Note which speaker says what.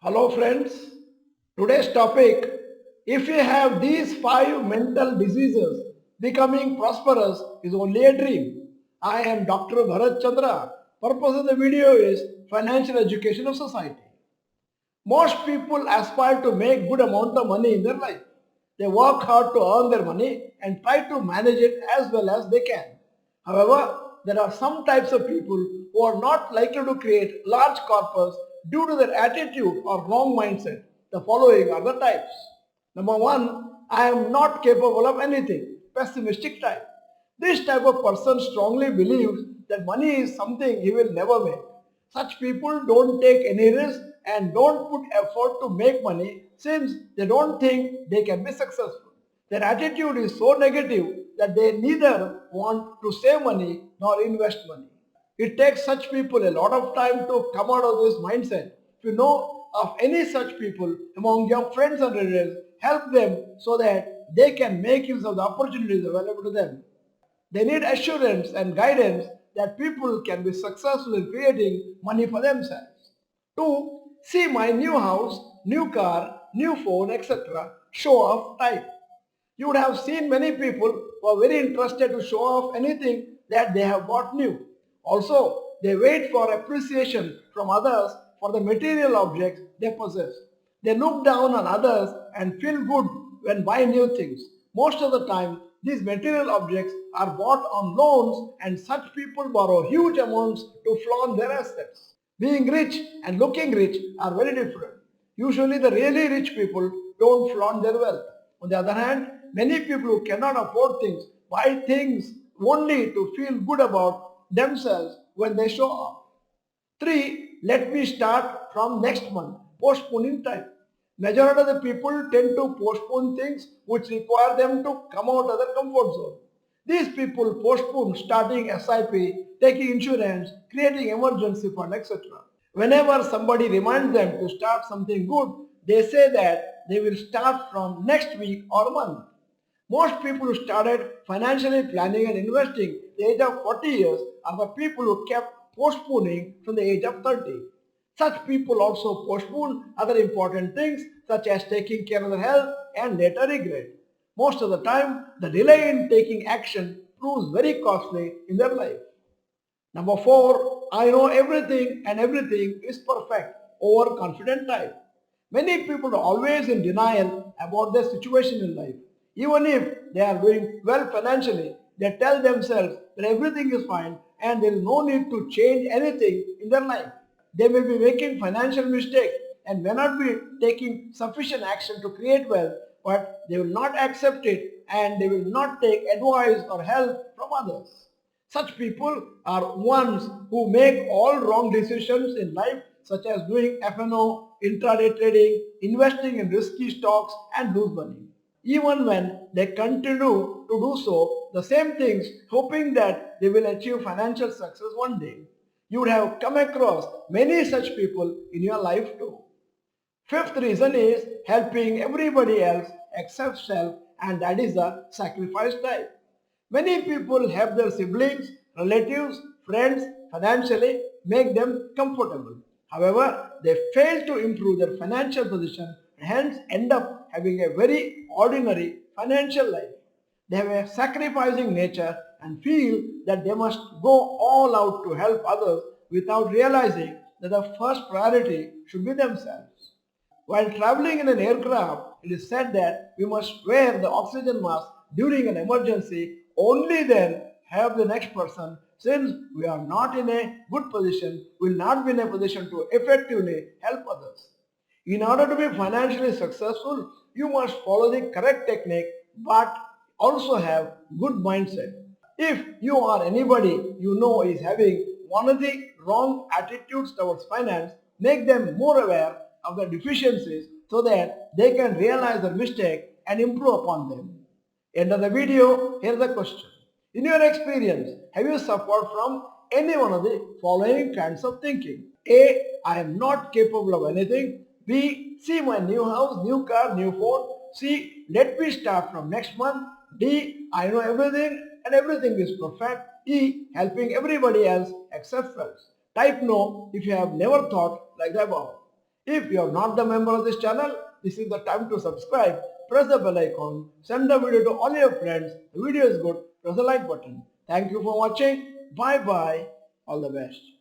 Speaker 1: Hello friends, today's topic, if you have these 5 mental diseases, becoming prosperous is only a dream. I am Dr. Bharath Chandra. Purpose of the video is financial education of society. Most people aspire to make good amount of money in their life. They work hard to earn their money and try to manage it as well as they can. However, there are some types of people who are not likely to create large corpus due to their attitude or wrong mindset. The following are the types. Number one, I am not capable of anything. Pessimistic type. This type of person strongly believes that money is something he will never make. Such people don't take any risk and don't put effort to make money since they don't think they can be successful. Their attitude is so negative that they neither want to save money nor invest money. It takes such people a lot of time to come out of this mindset. If you know of any such people among your friends and relatives, help them so that they can make use of the opportunities available to them. They need assurance and guidance that people can be successful in creating money for themselves. 2. See my new house, new car, new phone, etc. Show off type. You would have seen many people who are very interested to show off anything that they have bought new. Also, they wait for appreciation from others for the material objects they possess. They look down on others and feel good when buying new things. Most of the time, these material objects are bought on loans and such people borrow huge amounts to flaunt their assets. Being rich and looking rich are very different. Usually the really rich people don't flaunt their wealth. On the other hand, many people who cannot afford things buy things only to feel good about themselves when they show off. 3. Let me start from next month. Postponing time. Majority of the people tend to postpone things which require them to come out of their comfort zone. These people postpone starting SIP, taking insurance, creating emergency fund, etc. Whenever somebody reminds them to start something good, they say that they will start from next week or month. Most people who started financially planning and investing at the age of 40 years are the people who kept postponing from the age of 30. Such people also postpone other important things such as taking care of their health and later regret. Most of the time, the delay in taking action proves very costly in their life. Number 4, I know everything and everything is perfect, overconfident type. Many people are always in denial about their situation in life. Even if they are doing well financially, they tell themselves that everything is fine and there is no need to change anything in their life. They may be making financial mistakes and may not be taking sufficient action to create wealth, but they will not accept it and they will not take advice or help from others. Such people are ones who make all wrong decisions in life such as doing F&O, intraday trading, investing in risky stocks and lose money. Even when they continue to do so, the same things hoping that they will achieve financial success one day. You would have come across many such people in your life too. Fifth reason is helping everybody else except self, and that is the sacrifice type. Many people help their siblings, relatives, friends financially, make them comfortable. However, they fail to improve their financial position and hence end up having a very ordinary financial life. They have a sacrificing nature and feel that they must go all out to help others without realizing that the first priority should be themselves. While traveling in an aircraft, it is said that we must wear the oxygen mask during an emergency, only then help the next person. Since we are not in a good position, we will not be in a position to effectively help others. In order to be financially successful, you must follow the correct technique but also have good mindset. If you or anybody you know is having one of the wrong attitudes towards finance, make them more aware of the deficiencies so that they can realize their mistake and improve upon them. End of the video, here's the question. In your experience, have you suffered from any one of the following kinds of thinking? A. I am not capable of anything. B. See my new house, new car, new phone. C. Let me start from next month. D. I know everything and everything is perfect. E. Helping everybody else except self. Type no if you have never thought like the above. If you are not the member of this channel, this is the time to subscribe. Press the bell icon. Send the video to all your friends. The video is good. Press the like button. Thank you for watching. Bye bye. All the best.